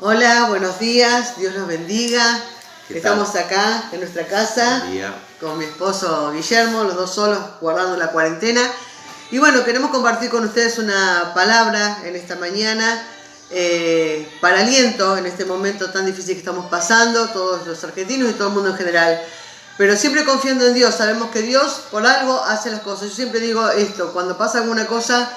Hola, buenos días, Dios los bendiga. Estamos acá en nuestra casa con mi esposo Guillermo, los dos solos guardando la cuarentena. Y bueno, queremos compartir con ustedes una palabra en esta mañana para aliento en este momento tan difícil que estamos pasando, todos los argentinos y todo el mundo en general. Pero siempre confiando en Dios, sabemos que Dios por algo hace las cosas. Yo siempre digo esto, cuando pasa alguna cosa,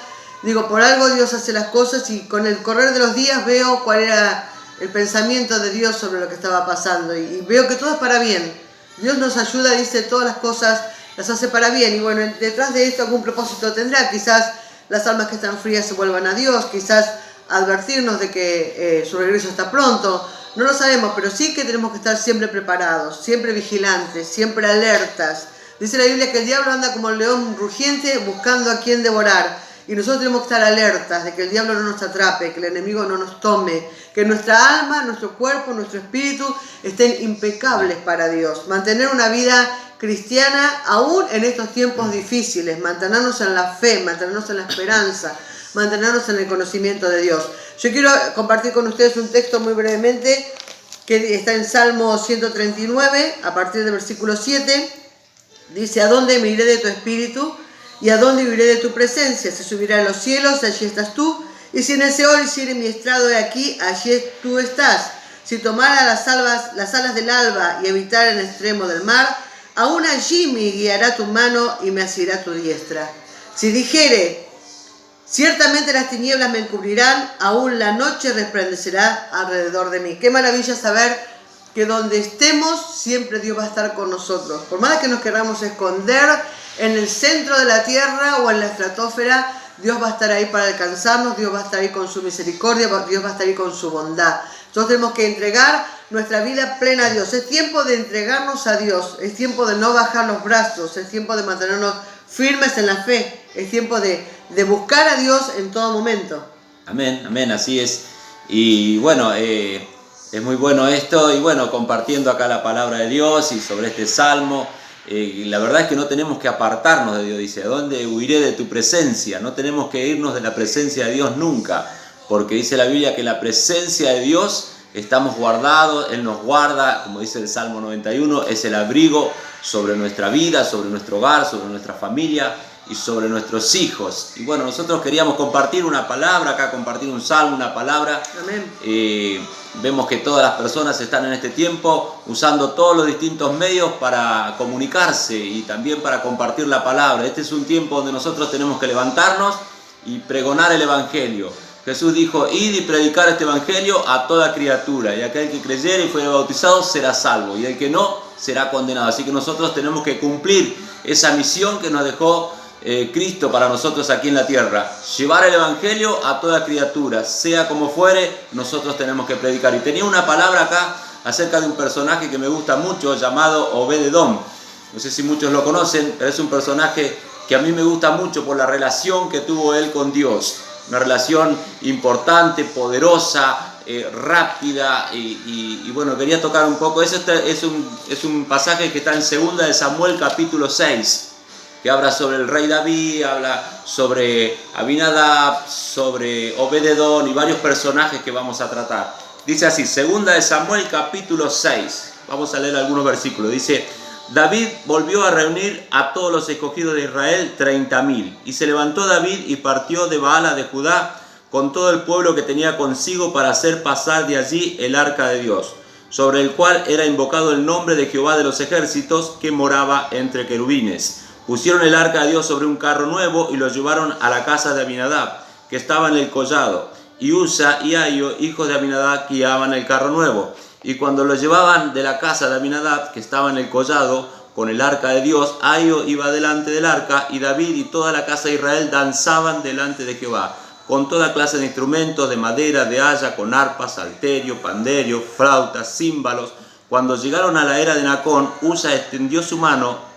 digo, por algo Dios hace las cosas, y con el correr de los días veo cuál era el pensamiento de Dios sobre lo que estaba pasando, y veo que todo es para bien. Dios nos ayuda, dice, todas las cosas las hace para bien, y bueno, detrás de esto algún propósito tendrá. Quizás las almas que están frías se vuelvan a Dios, quizás advertirnos de que su regreso está pronto. No lo sabemos, pero sí que tenemos que estar siempre preparados, siempre vigilantes, siempre alertas. Dice la Biblia que el diablo anda como un león rugiente buscando a quien devorar. Y nosotros tenemos que estar alertas de que el diablo no nos atrape, que el enemigo no nos tome, que nuestra alma, nuestro cuerpo, nuestro espíritu estén impecables para Dios. Mantener una vida cristiana aún en estos tiempos difíciles, mantenernos en la fe, mantenernos en la esperanza, mantenernos en el conocimiento de Dios. Yo quiero compartir con ustedes un texto muy brevemente que está en Salmo 139, a partir del versículo 7. Dice: ¿a dónde me iré de tu espíritu? ¿Y a dónde huiré de tu presencia? Si subiré a los cielos, allí estás tú. Y si en el Seol hiciere mi estrado de aquí, allí tú estás. Si tomara las alas del alba y habitara en el extremo del mar, aún allí me guiará tu mano y me asirá tu diestra. Si dijere: ciertamente las tinieblas me encubrirán, aún la noche resplandecerá alrededor de mí. Qué maravilla saber que donde estemos siempre Dios va a estar con nosotros. Por más que nos queramos esconder en el centro de la tierra o en la estratosfera, Dios va a estar ahí para alcanzarnos. Dios va a estar ahí con su misericordia, Dios va a estar ahí con su bondad. Nosotros tenemos que entregar nuestra vida plena a Dios. Es tiempo de entregarnos a Dios, es tiempo de no bajar los brazos, es tiempo de mantenernos firmes en la fe, es tiempo de buscar a Dios en todo momento. Amén, amén, así es. Y bueno, es muy bueno esto, y bueno, compartiendo acá la palabra de Dios y sobre este salmo. La verdad es que no tenemos que apartarnos de Dios. Dice: ¿a dónde huiré de tu presencia? No tenemos que irnos de la presencia de Dios nunca, porque dice la Biblia que la presencia de Dios estamos guardados, Él nos guarda, como dice el Salmo 91, es el abrigo sobre nuestra vida, sobre nuestro hogar, sobre nuestra familia y sobre nuestros hijos. Y bueno, nosotros queríamos compartir una palabra acá, compartir un salmo, una palabra. Amén. Vemos que todas las personas están en este tiempo usando todos los distintos medios para comunicarse y también para compartir la palabra. Este es un tiempo donde nosotros tenemos que levantarnos y pregonar el Evangelio. Jesús dijo: id y predicar este Evangelio a toda criatura, y aquel que creyere y fuere bautizado será salvo, y el que no será condenado. Así que nosotros tenemos que cumplir esa misión que nos dejó Cristo para nosotros aquí en la tierra: llevar el Evangelio a toda criatura, sea como fuere, nosotros tenemos que predicar. Y tenía una palabra acá acerca de un personaje que me gusta mucho, llamado Obed-Edom. No sé si muchos lo conocen, pero es un personaje que a mí me gusta mucho por la relación que tuvo él con Dios. Una relación importante, poderosa, rápida, y bueno, quería tocar un poco. Es un pasaje que está en 2 de Samuel capítulo 6, que habla sobre el rey David, habla sobre Abinadab, sobre Obed-Edom y varios personajes que vamos a tratar. Dice así, 2 de Samuel capítulo 6, vamos a leer algunos versículos. Dice: David volvió a reunir a todos los escogidos de Israel, 30.000. Y se levantó David y partió de Baala de Judá con todo el pueblo que tenía consigo para hacer pasar de allí el arca de Dios, sobre el cual era invocado el nombre de Jehová de los ejércitos, que moraba entre querubines. Pusieron el arca de Dios sobre un carro nuevo y lo llevaron a la casa de Abinadab, que estaba en el collado. Y Usa y Ahio, hijos de Abinadab, guiaban el carro nuevo. Y cuando lo llevaban de la casa de Abinadab, que estaba en el collado, con el arca de Dios, Ahio iba delante del arca, y David y toda la casa de Israel danzaban delante de Jehová, con toda clase de instrumentos de madera, de haya, con arpas, salterio, panderio, flautas, címbalos. Cuando llegaron a la era de Nacón, Usa extendió su mano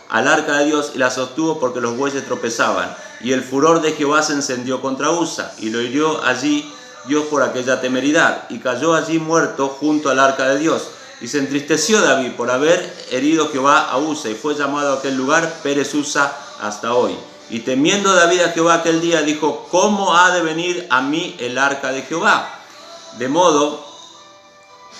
al arca de Dios y la sostuvo porque los bueyes tropezaban. Y el furor de Jehová se encendió contra Usa, y lo hirió allí Dios por aquella temeridad, y cayó allí muerto junto al arca de Dios. Y se entristeció David por haber herido Jehová a Usa, y fue llamado a aquel lugar Pérez Usa hasta hoy. Y temiendo David a Jehová aquel día, dijo: ¿cómo ha de venir a mí el arca de Jehová? De modo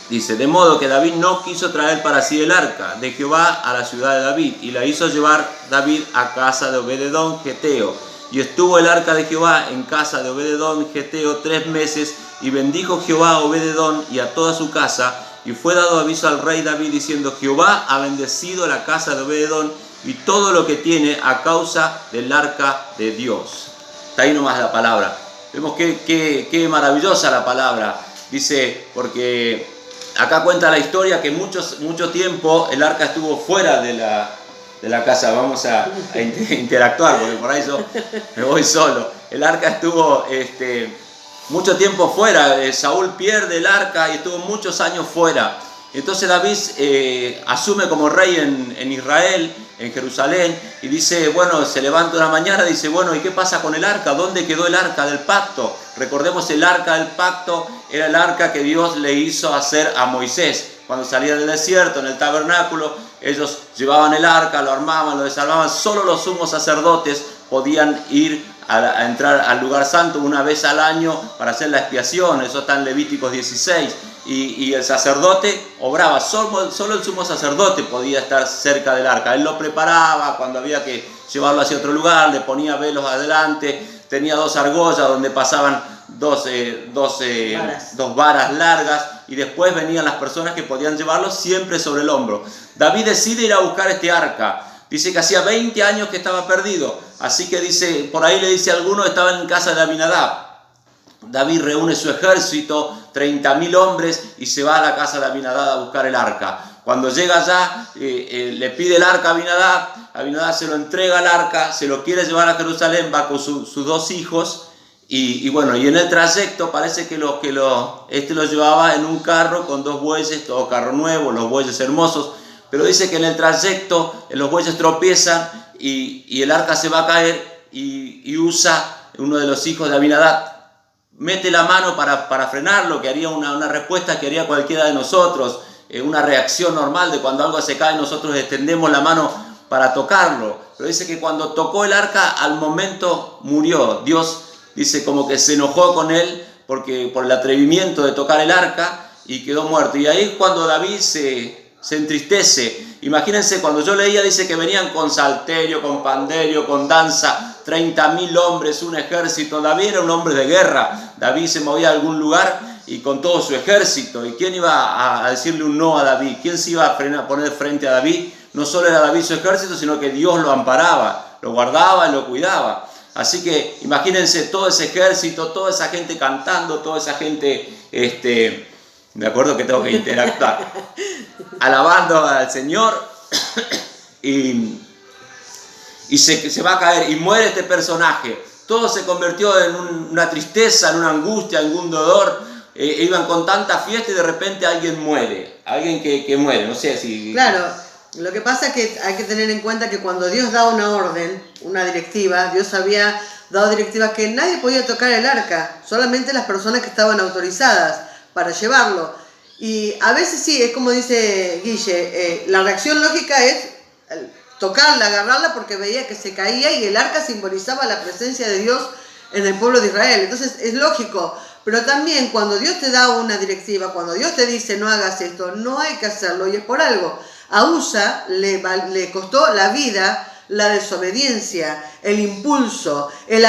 Dice, de modo que David no quiso traer para sí el arca de Jehová a la ciudad de David, y la hizo llevar David a casa de Obed-edom Geteo. Y estuvo el arca de Jehová en casa de Obed-edom Geteo 3 meses, y bendijo Jehová a Obed-edom y a toda su casa, y fue dado aviso al rey David diciendo, Jehová ha bendecido la casa de Obed-edom y todo lo que tiene a causa del arca de Dios. Está ahí nomás la palabra. Vemos qué maravillosa la palabra. Dice, porque acá cuenta la historia que mucho tiempo el arca estuvo fuera de la casa. Vamos a interactuar, porque por ahí yo me voy solo. El arca estuvo mucho tiempo fuera. Saúl pierde el arca y estuvo muchos años fuera. Entonces David asume como rey en Israel, en Jerusalén, y dice, bueno, se levanta una mañana y dice, bueno, ¿y qué pasa con el arca? ¿Dónde quedó el arca del pacto? Recordemos, el arca del pacto era el arca que Dios le hizo hacer a Moisés. Cuando salía del desierto, en el tabernáculo, ellos llevaban el arca, lo armaban, lo desarmaban. Solo los sumos sacerdotes podían ir a entrar al lugar santo una vez al año para hacer la expiación. Eso está en Levíticos 16. Y el sacerdote obraba, solo el sumo sacerdote podía estar cerca del arca. Él lo preparaba cuando había que llevarlo hacia otro lugar, le ponía velos adelante, tenía 2 argollas donde pasaban dos varas largas, y después venían las personas que podían llevarlo siempre sobre el hombro. David decide ir a buscar este arca. Dice que hacía 20 años que estaba perdido, así que dice, por ahí le dice a alguno, estaba en casa de Abinadab. David reúne su ejército, 30.000 hombres, y se va a la casa de Abinadab a buscar el arca. Cuando llega allá, le pide el arca a Abinadab. Abinadab se lo entrega al arca, se lo quiere llevar a Jerusalén, va con sus 2 hijos. Y bueno, y en el trayecto parece que lo llevaba en un carro con 2 bueyes, todo carro nuevo, los bueyes hermosos. Pero dice que en el trayecto los bueyes tropiezan y el arca se va a caer, y usa uno de los hijos de Abinadab, mete la mano para frenarlo, que haría una respuesta que haría cualquiera de nosotros, una reacción normal de cuando algo se cae, nosotros extendemos la mano para tocarlo. Pero dice que cuando tocó el arca, al momento murió. Dios dice como que se enojó con él por el atrevimiento de tocar el arca, y quedó muerto. Y ahí cuando David se entristece. Imagínense, cuando yo leía, dice que venían con salterio, con panderio, con danza, 30.000 hombres, un ejército. David era un hombre de guerra. David se movía a algún lugar y con todo su ejército. ¿Y quién iba a decirle un no a David? ¿Quién se iba a poner frente a David? No solo era David su ejército, sino que Dios lo amparaba, lo guardaba y lo cuidaba. Así que imagínense todo ese ejército, toda esa gente cantando, toda esa gente, me acuerdo que tengo que interactuar, alabando al Señor, y se va a caer, y muere este personaje. Todo se convirtió en una tristeza, en una angustia, en un dolor. Iban con tanta fiesta y de repente alguien muere, alguien que muere, no sé si... Claro, lo que pasa es que hay que tener en cuenta que cuando Dios da una orden, una directiva, Dios había dado directivas que nadie podía tocar el arca, solamente las personas que estaban autorizadas para llevarlo. Y a veces sí, es como dice Guille, la reacción lógica es tocarla, agarrarla, porque veía que se caía y el arca simbolizaba la presencia de Dios en el pueblo de Israel. Entonces es lógico, pero también cuando Dios te da una directiva, cuando Dios te dice no hagas esto, no hay que hacerlo, y es por algo. A Usa le costó la vida la desobediencia, el impulso, el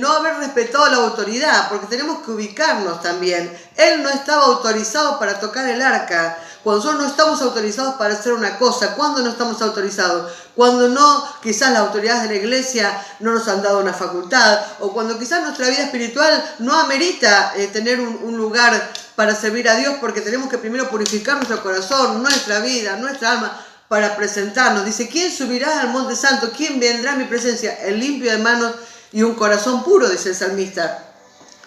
no haber respetado la autoridad, porque tenemos que ubicarnos también. Él no estaba autorizado para tocar el arca. Cuando nosotros no estamos autorizados para hacer una cosa, ¿cuándo no estamos autorizados? Cuando no, quizás las autoridades de la iglesia no nos han dado una facultad, o cuando quizás nuestra vida espiritual no amerita tener un lugar para servir a Dios, porque tenemos que primero purificar nuestro corazón, nuestra vida, nuestra alma, para presentarnos. Dice, ¿quién subirá al monte santo? ¿Quién vendrá a mi presencia? El limpio de manos y un corazón puro, dice el salmista.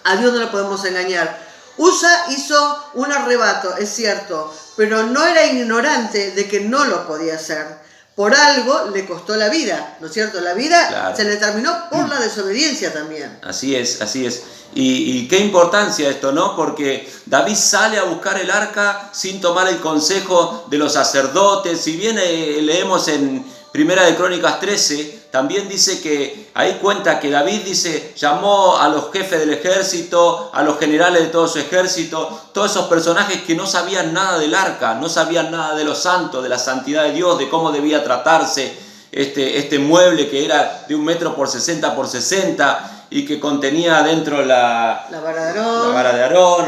A Dios no lo podemos engañar. Usa hizo un arrebato, es cierto, pero no era ignorante de que no lo podía hacer. Por algo le costó la vida, ¿no es cierto? La vida, claro, se le terminó por la desobediencia también. Así es, así es. Y qué importancia esto, ¿no? Porque David sale a buscar el arca sin tomar el consejo de los sacerdotes. Si bien leemos en Primera de Crónicas 13, también dice que, ahí cuenta que David dice, llamó a los jefes del ejército, a los generales de todo su ejército, todos esos personajes que no sabían nada del arca, no sabían nada de los santos, de la santidad de Dios, de cómo debía tratarse este mueble que era de 1 metro por 60 por 60 y que contenía dentro la vara de Aarón,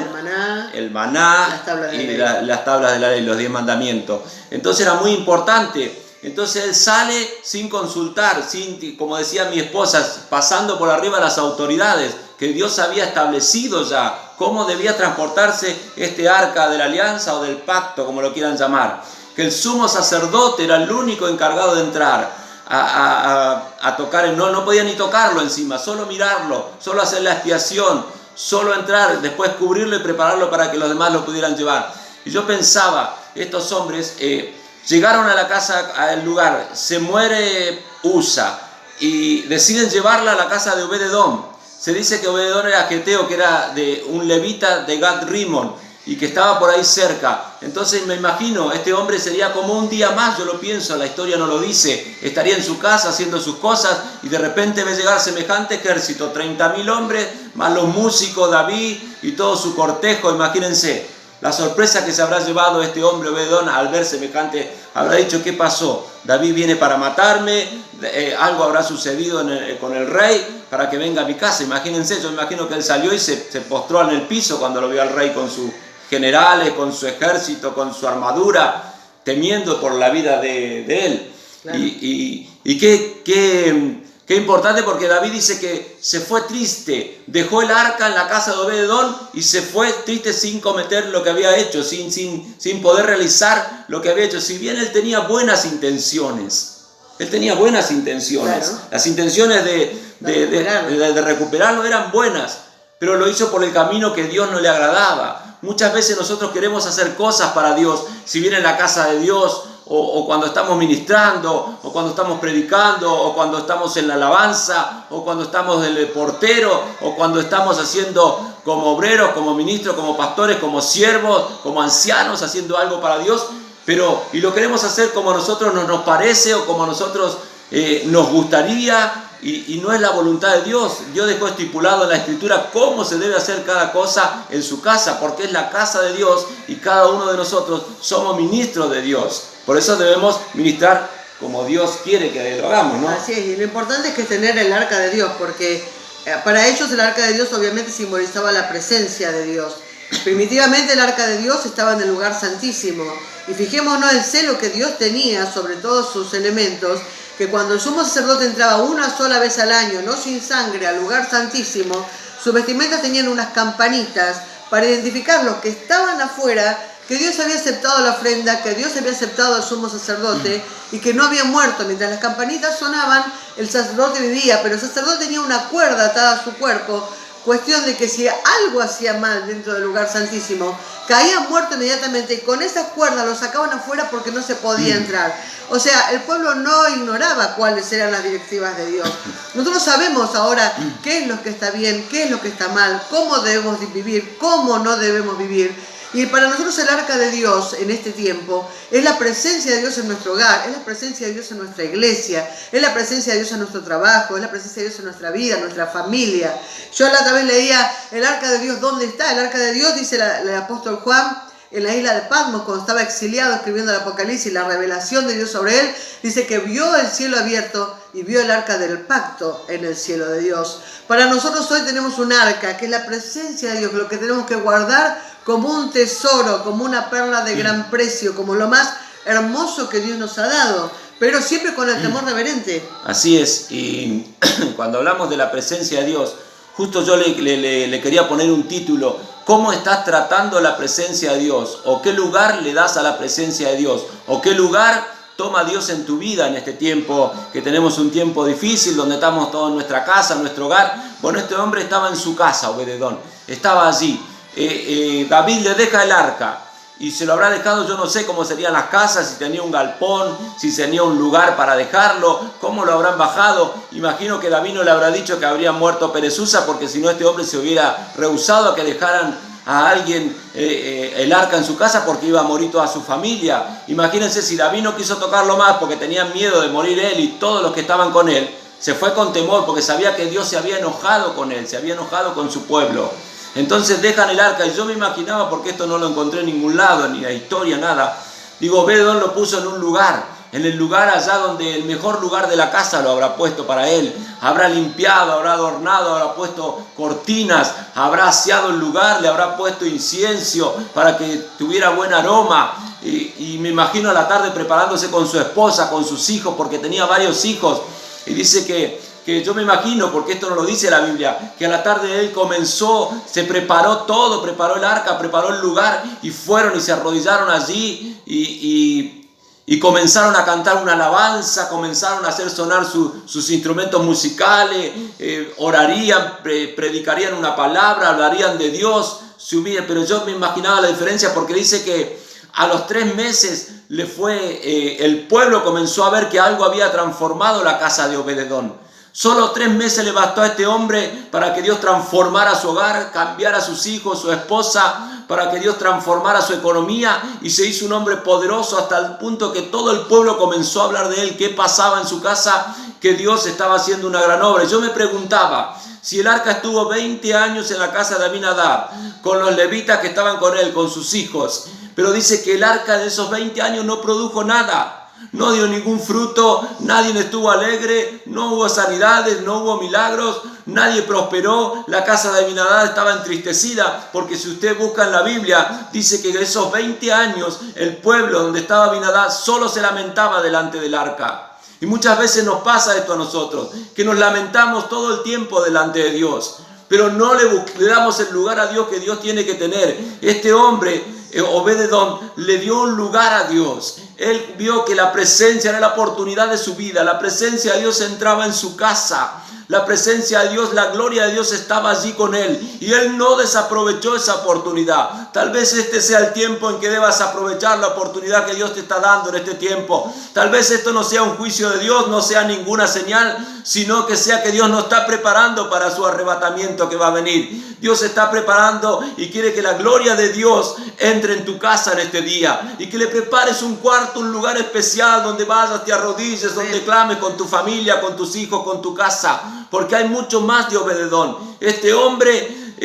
el maná y las tablas de la ley, los 10 mandamientos. Entonces era muy importante. Entonces él sale sin consultar, como decía mi esposa, pasando por arriba de las autoridades, que Dios había establecido ya cómo debía transportarse este arca de la alianza o del pacto, como lo quieran llamar. Que el sumo sacerdote era el único encargado de entrar a tocar, no podía ni tocarlo encima, solo mirarlo, solo hacer la expiación, solo entrar, después cubrirlo y prepararlo para que los demás lo pudieran llevar. Y yo pensaba, estos hombres llegaron a la casa, al lugar, se muere Usa y deciden llevarla a la casa de Obed-edom. Se dice que Obed-edom era geteo, que era de un levita de Gat Rimon y que estaba por ahí cerca. Entonces me imagino, este hombre sería como un día más, yo lo pienso, la historia no lo dice, estaría en su casa haciendo sus cosas y de repente ve llegar semejante ejército, 30.000 hombres, más los músicos, David y todo su cortejo. Imagínense la sorpresa que se habrá llevado este hombre Obed-edom al ver semejante, habrá dicho, ¿qué pasó? David viene para matarme, algo habrá sucedido con el rey para que venga a mi casa. Imagínense, yo imagino que él salió y se postró en el piso cuando lo vio al rey con sus generales, con su ejército, con su armadura, temiendo por la vida de él. Claro. Y qué importante, porque David dice que se fue triste, dejó el arca en la casa de Obed-edom y se fue triste sin cometer lo que había hecho, sin poder realizar lo que había hecho. Si bien él tenía buenas intenciones, claro. Las intenciones de recuperarlo eran buenas, pero lo hizo por el camino que Dios no le agradaba. Muchas veces nosotros queremos hacer cosas para Dios, si viene en la casa de Dios, o cuando estamos ministrando, o cuando estamos predicando, o cuando estamos en la alabanza, o cuando estamos en el portero, o cuando estamos haciendo como obreros, como ministros, como pastores, como siervos, como ancianos, haciendo algo para Dios, y lo queremos hacer como a nosotros nos parece, o como a nosotros nos gustaría, y no es la voluntad de Dios. Dios dejó estipulado en la Escritura cómo se debe hacer cada cosa en su casa, porque es la casa de Dios y cada uno de nosotros somos ministros de Dios. Por eso debemos ministrar como Dios quiere que lo hagamos, ¿no? Así es, y lo importante es que tener el arca de Dios, porque para ellos el arca de Dios obviamente simbolizaba la presencia de Dios. Primitivamente el arca de Dios estaba en el lugar santísimo, y fijémonos el celo que Dios tenía sobre todos sus elementos, que cuando el sumo sacerdote entraba una sola vez al año, no sin sangre, al lugar santísimo, sus vestimentas tenían unas campanitas para identificar los que estaban afuera, que Dios había aceptado la ofrenda, que Dios había aceptado al sumo sacerdote y que no había muerto. Mientras las campanitas sonaban, el sacerdote vivía, pero el sacerdote tenía una cuerda atada a su cuerpo, cuestión de que si algo hacía mal dentro del lugar santísimo, caía muerto inmediatamente, y con esas cuerdas lo sacaban afuera porque no se podía entrar. O sea, el pueblo no ignoraba cuáles eran las directivas de Dios. Nosotros sabemos ahora qué es lo que está bien, qué es lo que está mal, cómo debemos vivir, cómo no debemos vivir. Y para nosotros el arca de Dios en este tiempo es la presencia de Dios en nuestro hogar, es la presencia de Dios en nuestra iglesia, es la presencia de Dios en nuestro trabajo, es la presencia de Dios en nuestra vida, en nuestra familia. Yo la otra vez leía el arca de Dios, ¿dónde está? El arca de Dios, dice el apóstol Juan, en la isla de Patmos, cuando estaba exiliado escribiendo el Apocalipsis, la revelación de Dios sobre él, dice que vio el cielo abierto y vio el arca del pacto en el cielo de Dios. Para nosotros hoy tenemos un arca, que es la presencia de Dios, lo que tenemos que guardar como un tesoro, como una perla de gran precio, como lo más hermoso que Dios nos ha dado, pero siempre con el temor reverente. Así es, y cuando hablamos de la presencia de Dios, justo yo le quería poner un título: ¿cómo estás tratando la presencia de Dios? ¿O qué lugar le das a la presencia de Dios? ¿O qué lugar toma Dios en tu vida en este tiempo, que tenemos un tiempo difícil, donde estamos todos en nuestra casa, en nuestro hogar? Bueno, este hombre estaba en su casa, Obed-edom, estaba allí. David le deja el arca, y se lo habrá dejado, yo no sé cómo serían las casas, si tenía un galpón, si tenía un lugar para dejarlo, cómo lo habrán bajado. Imagino que David no le habrá dicho que habría muerto Pérez Usa, porque si no este hombre se hubiera rehusado a que dejaran a alguien el arca en su casa porque iba a morir toda su familia. Imagínense si David no quiso tocarlo más porque tenían miedo de morir él y todos los que estaban con él. Se fue con temor porque sabía que Dios se había enojado con él, se había enojado con su pueblo. Entonces dejan el arca y yo me imaginaba, porque esto no lo encontré en ningún lado, ni la historia, nada. Digo, Obed-edom lo puso en un lugar, en el lugar allá donde el mejor lugar de la casa lo habrá puesto para él. Habrá limpiado, habrá adornado, habrá puesto cortinas, habrá aseado el lugar, le habrá puesto incienso para que tuviera buen aroma. Y me imagino a la tarde preparándose con su esposa, con sus hijos, porque tenía varios hijos. Y dice que yo me imagino, porque esto no lo dice la Biblia, que a la tarde él comenzó, se preparó todo, preparó el arca, preparó el lugar y fueron y se arrodillaron allí y comenzaron a cantar una alabanza, comenzaron a hacer sonar sus instrumentos musicales, orarían, predicarían una palabra, hablarían de Dios, pero yo me imaginaba la diferencia porque dice que a los 3 meses el pueblo comenzó a ver que algo había transformado la casa de Obed-edom. Solo 3 meses le bastó a este hombre para que Dios transformara su hogar, cambiara a sus hijos, su esposa, para que Dios transformara su economía y se hizo un hombre poderoso hasta el punto que todo el pueblo comenzó a hablar de él, qué pasaba en su casa, que Dios estaba haciendo una gran obra. Y yo me preguntaba, si el arca estuvo 20 años en la casa de Abinadab, con los levitas que estaban con él, con sus hijos, pero dice que el arca de esos 20 años no produjo nada, no dio ningún fruto, nadie estuvo alegre, no hubo sanidades, no hubo milagros, nadie prosperó, la casa de Abinadab estaba entristecida, porque si usted busca en la Biblia, dice que esos 20 años el pueblo donde estaba Abinadab solo se lamentaba delante del arca. Y muchas veces nos pasa esto a nosotros, que nos lamentamos todo el tiempo delante de Dios, pero no le damos el lugar a Dios que Dios tiene que tener. Este hombre, Obed-edom, le dio un lugar a Dios. Él vio que la presencia era la oportunidad de su vida, la presencia de Dios entraba en su casa. La presencia de Dios, la gloria de Dios estaba allí con él y él no desaprovechó esa oportunidad. Tal vez este sea el tiempo en que debas aprovechar la oportunidad que Dios te está dando en este tiempo. Tal vez esto no sea un juicio de Dios, no sea ninguna señal, sino que sea que Dios nos está preparando para su arrebatamiento que va a venir. Dios está preparando y quiere que la gloria de Dios entre en tu casa en este día y que le prepares un cuarto, un lugar especial donde vayas, te arrodilles, donde clames con tu familia, con tus hijos, con tu casa. Porque hay mucho más de Obed-edom. Este hombre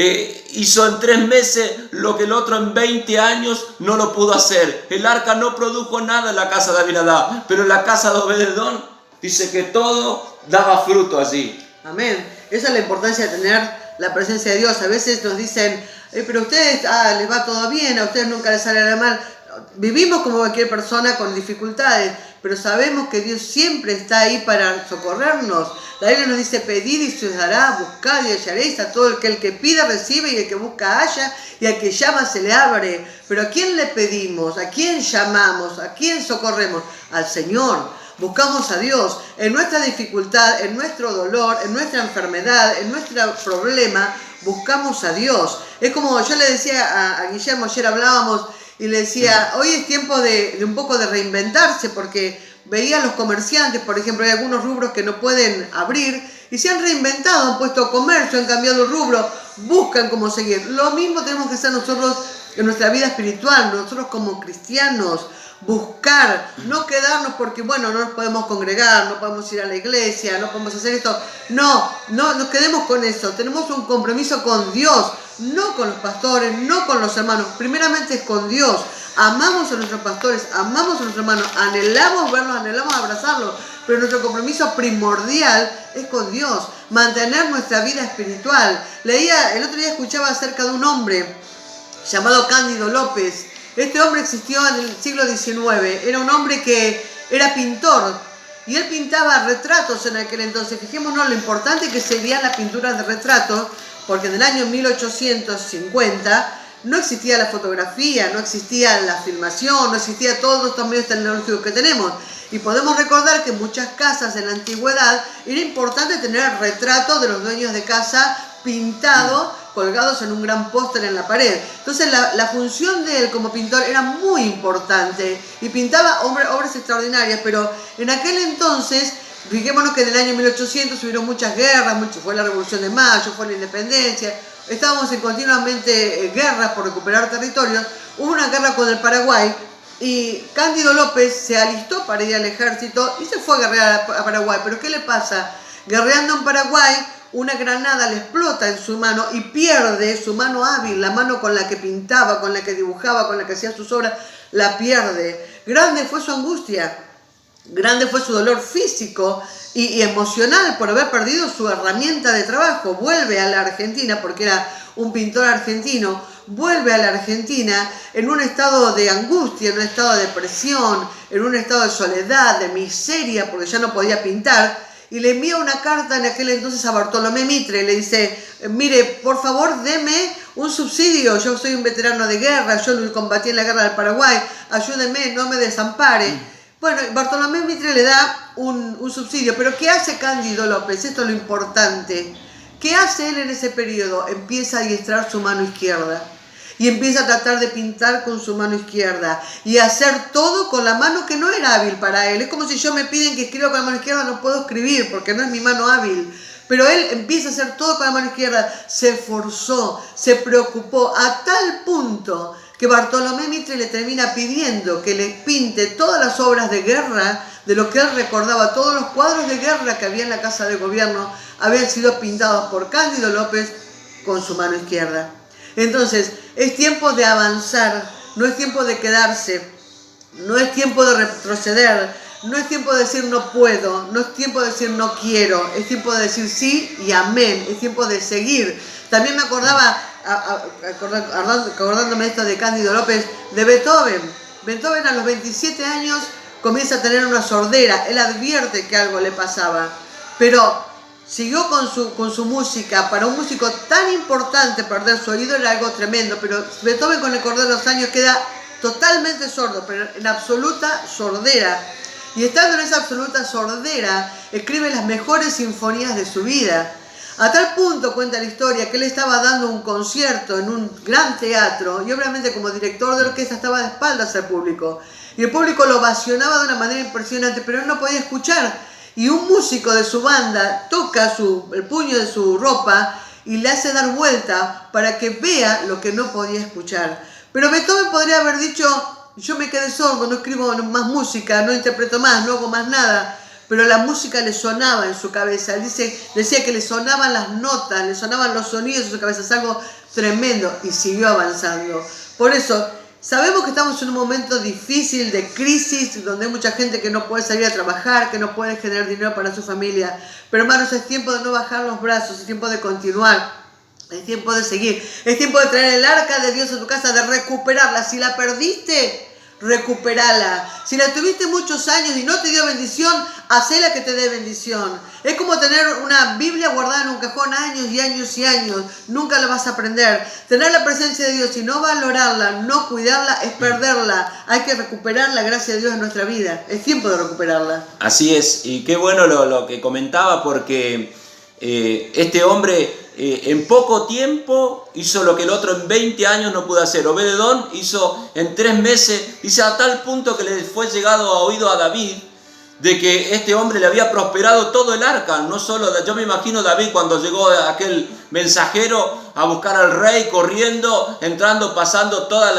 hizo en 3 meses lo que el otro en 20 años no lo pudo hacer. El arca no produjo nada en la casa de Abinadab, pero en la casa de Obed-edom dice que todo daba fruto allí. Amén. Esa es la importancia de tener la presencia de Dios. A veces nos dicen, pero a ustedes les va todo bien, a ustedes nunca les sale nada mal. Vivimos como cualquier persona con dificultades, pero sabemos que Dios siempre está ahí para socorrernos. La Biblia nos dice, pedid y se os dará, buscad y hallaréis, a todo el que pida recibe y el que busca halla y al que llama se le abre. Pero ¿a quién le pedimos? ¿A quién llamamos? ¿A quién socorremos? Al Señor. Buscamos a Dios en nuestra dificultad, en nuestro dolor, en nuestra enfermedad, en nuestro problema, buscamos a Dios. Es como yo le decía a Guillermo, ayer hablábamos y le decía, hoy es tiempo de un poco de reinventarse, porque veía a los comerciantes, por ejemplo, hay algunos rubros que no pueden abrir y se han reinventado, han puesto comercio, han cambiado el rubro, buscan cómo seguir. Lo mismo tenemos que hacer nosotros en nuestra vida espiritual, nosotros como cristianos, buscar, no quedarnos porque, bueno, no nos podemos congregar, no podemos ir a la iglesia, no podemos hacer esto. No nos quedemos con eso. Tenemos un compromiso con Dios, no con los pastores, no con los hermanos. Primeramente es con Dios. Amamos a nuestros pastores, amamos a nuestros hermanos, anhelamos verlos, anhelamos abrazarlos, pero nuestro compromiso primordial es con Dios, mantener nuestra vida espiritual. El otro día escuchaba acerca de un hombre llamado Cándido López. Este hombre existió en el siglo XIX, era un hombre que era pintor y él pintaba retratos en aquel entonces. Fijémonos lo importante que serían las pinturas de retratos, porque en el año 1850 no existía la fotografía, no existía la filmación, no existía todos estos medios tecnológicos que tenemos. Y podemos recordar que en muchas casas en la antigüedad era importante tener retratos de los dueños de casa pintados, colgados en un gran póster en la pared. Entonces la función de él como pintor era muy importante y pintaba obras extraordinarias, pero en aquel entonces, fijémonos que en el año 1800 hubieron muchas guerras, fue la Revolución de Mayo, fue la Independencia, estábamos en continuamente guerras por recuperar territorios. Hubo una guerra con el Paraguay y Cándido López se alistó para ir al ejército y se fue a guerrear a Paraguay. Pero ¿qué le pasa? Guerreando en Paraguay, una granada le explota en su mano y pierde su mano hábil, la mano con la que pintaba, con la que dibujaba, con la que hacía sus obras, la pierde. Grande fue su angustia, grande fue su dolor físico y emocional por haber perdido su herramienta de trabajo. Vuelve a la Argentina, porque era un pintor argentino, vuelve a la Argentina en un estado de angustia, en un estado de depresión, en un estado de soledad, de miseria, porque ya no podía pintar. Y le envía una carta en aquel entonces a Bartolomé Mitre, le dice, mire, por favor, deme un subsidio, yo soy un veterano de guerra, yo combatí en la guerra del Paraguay, ayúdeme, no me desampare. Bueno, Bartolomé Mitre le da un subsidio, pero ¿qué hace Cándido López? Esto es lo importante. ¿Qué hace él en ese periodo? Empieza a adiestrar su mano izquierda. Y empieza a tratar de pintar con su mano izquierda y hacer todo con la mano que no era hábil para él. Es como si yo me piden que escriba con la mano izquierda, no puedo escribir porque no es mi mano hábil. Pero él empieza a hacer todo con la mano izquierda, se esforzó, se preocupó a tal punto que Bartolomé Mitre le termina pidiendo que le pinte todas las obras de guerra, de lo que él recordaba. Todos los cuadros de guerra que había en la Casa de Gobierno habían sido pintados por Cándido López con su mano izquierda. Entonces, es tiempo de avanzar, no es tiempo de quedarse, no es tiempo de retroceder, no es tiempo de decir no puedo, no es tiempo de decir no quiero, es tiempo de decir sí y amén, es tiempo de seguir. También me acordaba, acordándome esto de Cándido López, de Beethoven. Beethoven a los 27 años comienza a tener una sordera, él advierte que algo le pasaba, pero siguió con su música. Para un músico tan importante perder su oído era algo tremendo, pero Beethoven con el correr de los años queda totalmente sordo, pero en absoluta sordera. Y estando en esa absoluta sordera, escribe las mejores sinfonías de su vida. A tal punto, cuenta la historia, que él estaba dando un concierto en un gran teatro y obviamente como director de orquesta estaba de espaldas al público. Y el público lo ovacionaba de una manera impresionante, pero él no podía escuchar. Y un músico de su banda toca el puño de su ropa y le hace dar vuelta para que vea lo que no podía escuchar. Pero Beethoven podría haber dicho, yo me quedé sordo, no escribo más música, no interpreto más, no hago más nada. Pero la música le sonaba en su cabeza. Él decía que le sonaban las notas, le sonaban los sonidos en su cabeza. Es algo tremendo y siguió avanzando. Por eso, sabemos que estamos en un momento difícil de crisis, donde hay mucha gente que no puede salir a trabajar, que no puede generar dinero para su familia. Pero hermanos, es tiempo de no bajar los brazos, es tiempo de continuar, es tiempo de seguir. Es tiempo de traer el arca de Dios a tu casa, de recuperarla. Si la perdiste, recuperala. Si la tuviste muchos años y no te dio bendición, hacela que te dé bendición. Es como tener una Biblia guardada en un cajón años y años y años. Nunca la vas a aprender. Tener la presencia de Dios y no valorarla, no cuidarla, es perderla. Hay que recuperar la gracia de Dios en nuestra vida. Es tiempo de recuperarla. Así es. Y qué bueno lo que comentaba, porque este hombre en poco tiempo hizo lo que el otro en 20 años no pudo hacer. Obed-edom hizo en 3 meses, dice, a tal punto que le fue llegado a oído a David de que este hombre le había prosperado todo el arca. No solo, yo me imagino David cuando llegó aquel mensajero a buscar al rey, corriendo, entrando, pasando todas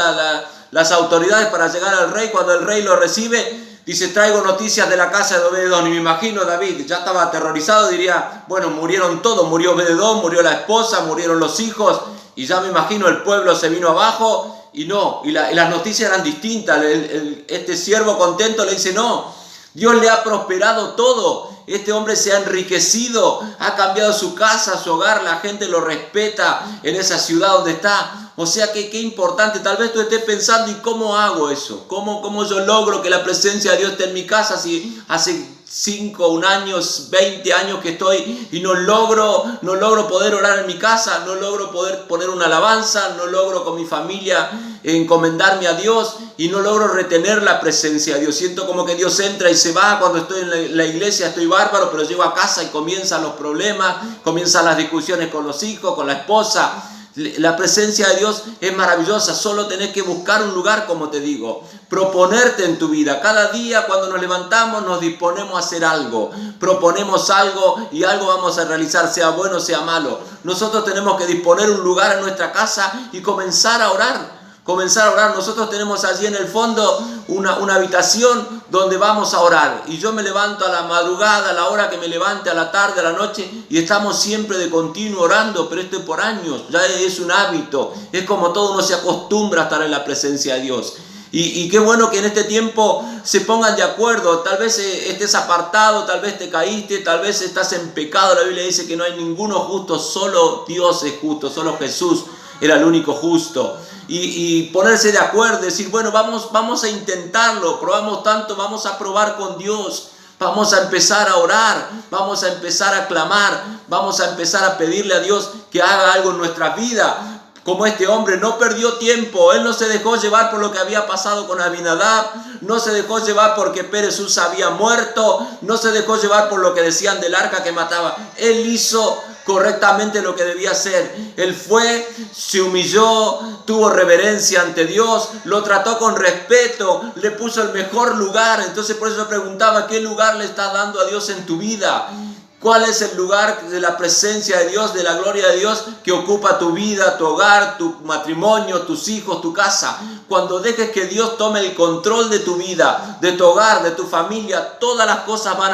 las autoridades para llegar al rey. Cuando el rey lo recibe, dice, traigo noticias de la casa de Obed-edom. Y me imagino David, ya estaba aterrorizado, diría, bueno, murieron todos, murió Obed-edom, murió la esposa, murieron los hijos, y ya me imagino el pueblo se vino abajo, y las noticias eran distintas. Este siervo contento le dice, no, Dios le ha prosperado todo, este hombre se ha enriquecido, ha cambiado su casa, su hogar, la gente lo respeta en esa ciudad donde está. O sea que qué importante, tal vez tú estés pensando, ¿y cómo hago eso? ¿Cómo yo logro que la presencia de Dios esté en mi casa si hace 5 años, 20 años que estoy y no logro poder orar en mi casa, no logro poder poner una alabanza, no logro con mi familia encomendarme a Dios y no logro retener la presencia de Dios? Siento como que Dios entra y se va. Cuando estoy en la iglesia estoy bárbaro, pero llego a casa y comienzan los problemas, comienzan las discusiones con los hijos, con la esposa. La presencia de Dios es maravillosa, solo tenés que buscar un lugar, como te digo, proponerte en tu vida. Cada día cuando nos levantamos nos disponemos a hacer algo, proponemos algo y algo vamos a realizar, sea bueno, sea malo. Nosotros tenemos que disponer un lugar en nuestra casa y comenzar a orar. Nosotros tenemos allí en el fondo una habitación donde vamos a orar. Y yo me levanto a la madrugada, a la hora que me levante, a la tarde, a la noche, y estamos siempre de continuo orando, pero esto es por años, ya es un hábito. Es como todo, uno se acostumbra a estar en la presencia de Dios. Y qué bueno que en este tiempo se pongan de acuerdo. Tal vez estés apartado, tal vez te caíste, tal vez estás en pecado. La Biblia dice que no hay ninguno justo, solo Dios es justo, solo Jesús era el único justo. Y ponerse de acuerdo, decir, bueno, vamos a intentarlo, probamos tanto, vamos a probar con Dios, vamos a empezar a orar, vamos a empezar a clamar, vamos a empezar a pedirle a Dios que haga algo en nuestra vida. Como este hombre no perdió tiempo, él no se dejó llevar por lo que había pasado con Abinadab, no se dejó llevar porque Pérez Usa había muerto, no se dejó llevar por lo que decían del arca que mataba. Él hizo correctamente lo que debía hacer. Él fue, se humilló, tuvo reverencia ante Dios, lo trató con respeto, le puso el mejor lugar. Entonces por eso yo preguntaba, ¿qué lugar le estás dando a Dios en tu vida? ¿Cuál es el lugar de la presencia de Dios, de la gloria de Dios que ocupa tu vida, tu hogar, tu matrimonio, tus hijos, tu casa? Cuando dejes que Dios tome el control de tu vida, de tu hogar, de tu familia, todas las cosas van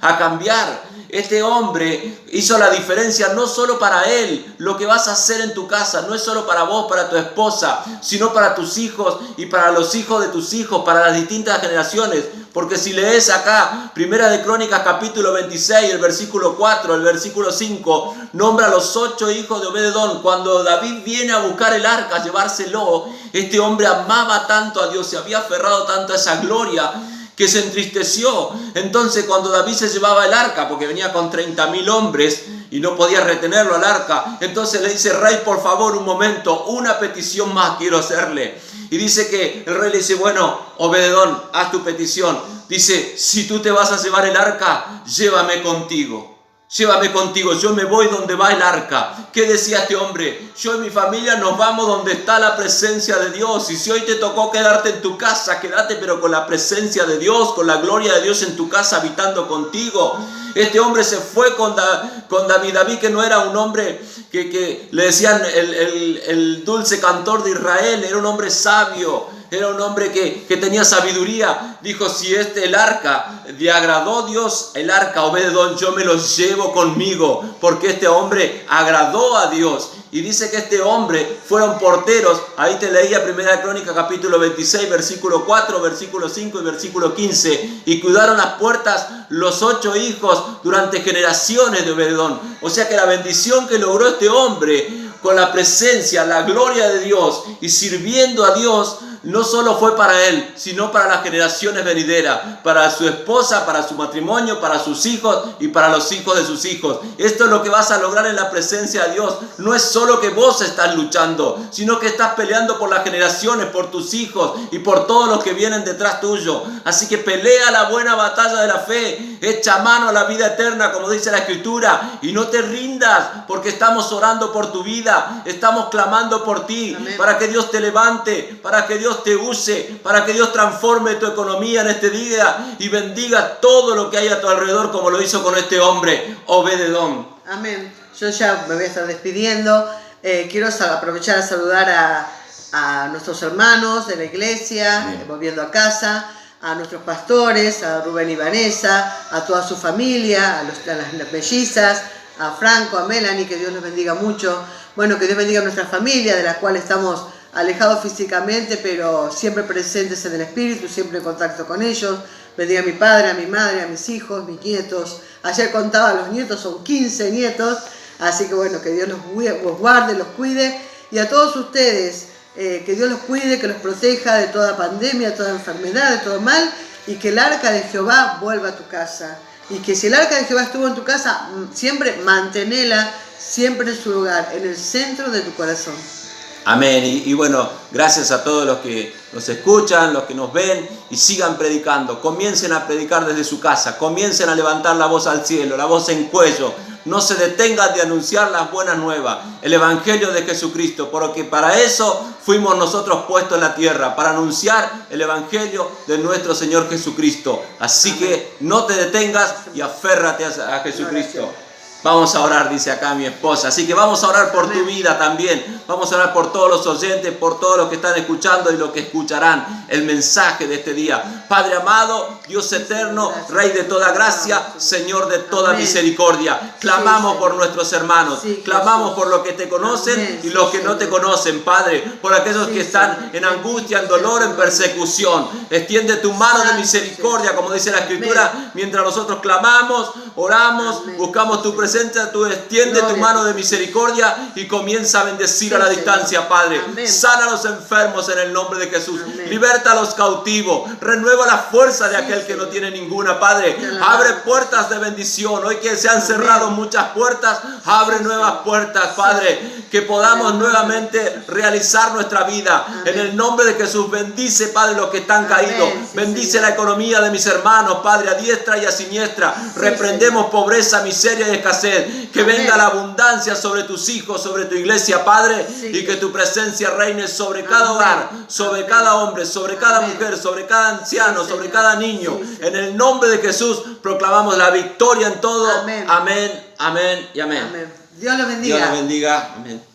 a cambiar. Este hombre hizo la diferencia no solo para él. Lo que vas a hacer en tu casa no es solo para vos, para tu esposa, sino para tus hijos y para los hijos de tus hijos, para las distintas generaciones. Porque si lees acá, Primera de Crónicas capítulo 26, el versículo 4, el versículo 5, nombra a los 8 hijos de Obed-edom. Cuando David viene a buscar el arca, a llevárselo, este hombre amaba tanto a Dios, se había aferrado tanto a esa gloria, que se entristeció. Entonces cuando David se llevaba el arca, porque venía con 30.000 hombres y no podía retenerlo al arca, entonces le dice, rey, por favor, un momento, una petición más quiero hacerle. Y dice que el rey le dice, bueno, Obed-edom, haz tu petición. Dice, si tú te vas a llevar el arca, llévame contigo. Llévame contigo, yo me voy donde va el arca. ¿Qué decía este hombre? Yo y mi familia nos vamos donde está la presencia de Dios. Y si hoy te tocó quedarte en tu casa, quédate pero con la presencia de Dios, con la gloria de Dios en tu casa habitando contigo. Este hombre se fue con David. David, que no era un hombre que le decían el dulce cantor de Israel, era un hombre sabio. Era un hombre que tenía sabiduría. Dijo, si el arca, le agradó Dios el arca, Obed-edom, yo me los llevo conmigo, porque este hombre agradó a Dios. Y dice que este hombre fueron porteros. Ahí te leía Primera Crónica capítulo 26, versículo 4, versículo 5 y versículo 15. Y cuidaron las puertas los 8 hijos durante generaciones de Obed-edom. O sea que la bendición que logró este hombre con la presencia, la gloria de Dios y sirviendo a Dios, no solo fue para él, sino para las generaciones venideras, para su esposa, para su matrimonio, para sus hijos y para los hijos de sus hijos. Esto es lo que vas a lograr en la presencia de Dios. No es solo que vos estás luchando, sino que estás peleando por las generaciones, por tus hijos y por todos los que vienen detrás tuyo. Así que pelea la buena batalla de la fe, echa mano a la vida eterna, como dice la Escritura, y no te rindas, porque estamos orando por tu vida, estamos clamando por ti. Amén. Para que Dios te levante, para que Dios te use, para que Dios transforme tu economía en este día y bendiga todo lo que hay a tu alrededor, como lo hizo con este hombre, Obed-edom. Amén. Yo ya me voy a estar despidiendo. Quiero aprovechar a saludar a nuestros hermanos de la iglesia, volviendo a casa, a nuestros pastores, a Rubén y Vanessa, a toda su familia, a las mellizas, a Franco, a Melanie, que Dios los bendiga mucho. Bueno, que Dios bendiga a nuestra familia, de la cual estamos alejados físicamente, pero siempre presentes en el espíritu, siempre en contacto con ellos. Bendiga a mi padre, a mi madre, a mis hijos, mis nietos. Ayer contaba los nietos, son 15 nietos. Así que bueno, que Dios los guarde, los cuide. Y a todos ustedes, que Dios los cuide, que los proteja de toda pandemia, de toda enfermedad, de todo mal. Y que el arca de Jehová vuelva a tu casa. Y que si el arca de Jehová estuvo en tu casa, siempre mantenela, siempre en su lugar, en el centro de tu corazón. Amén. Y bueno, gracias a todos los que nos escuchan, los que nos ven, y sigan predicando. Comiencen a predicar desde su casa, comiencen a levantar la voz al cielo, la voz en cuello. no se detengan de anunciar las buenas nuevas, el Evangelio de Jesucristo, porque para eso fuimos nosotros puestos en la tierra, para anunciar el Evangelio de nuestro Señor Jesucristo. Así que no te detengas y aférrate a Jesucristo. Vamos a orar, dice acá mi esposa. Así que vamos a orar por tu vida también. Vamos a orar por todos los oyentes, por todos los que están escuchando y los que escucharán el mensaje de este día. Padre amado, Dios eterno, Rey de toda gracia, Señor de toda misericordia. Clamamos por nuestros hermanos. Clamamos por los que te conocen y los que no te conocen, Padre. Por aquellos que están en angustia, en dolor, en persecución. Extiende tu mano de misericordia, como dice la Escritura, mientras nosotros clamamos, oramos, buscamos tu presencia. Tú extiende tu mano de misericordia y comienza a bendecir a la distancia, Padre. Sana a los enfermos en el nombre de Jesús. Liberta a los cautivos. Renueva la fuerza de aquel que no tiene ninguna, Padre. Abre puertas de bendición. Hoy que se han cerrado muchas puertas, abre nuevas puertas, Padre. Que podamos nuevamente realizar nuestra vida. En el nombre de Jesús, bendice, Padre, los que están caídos. Bendice la economía de mis hermanos, Padre, a diestra y a siniestra. Reprendemos pobreza, miseria y escasez. Que venga la abundancia sobre tus hijos, sobre tu iglesia, Padre, y que tu presencia reine sobre cada hogar, sobre cada hombre, sobre cada mujer, sobre cada anciano, sobre cada niño. En el nombre de Jesús proclamamos la victoria en todo. Amén, amén y amén. Dios los bendiga. Dios los bendiga. Amén.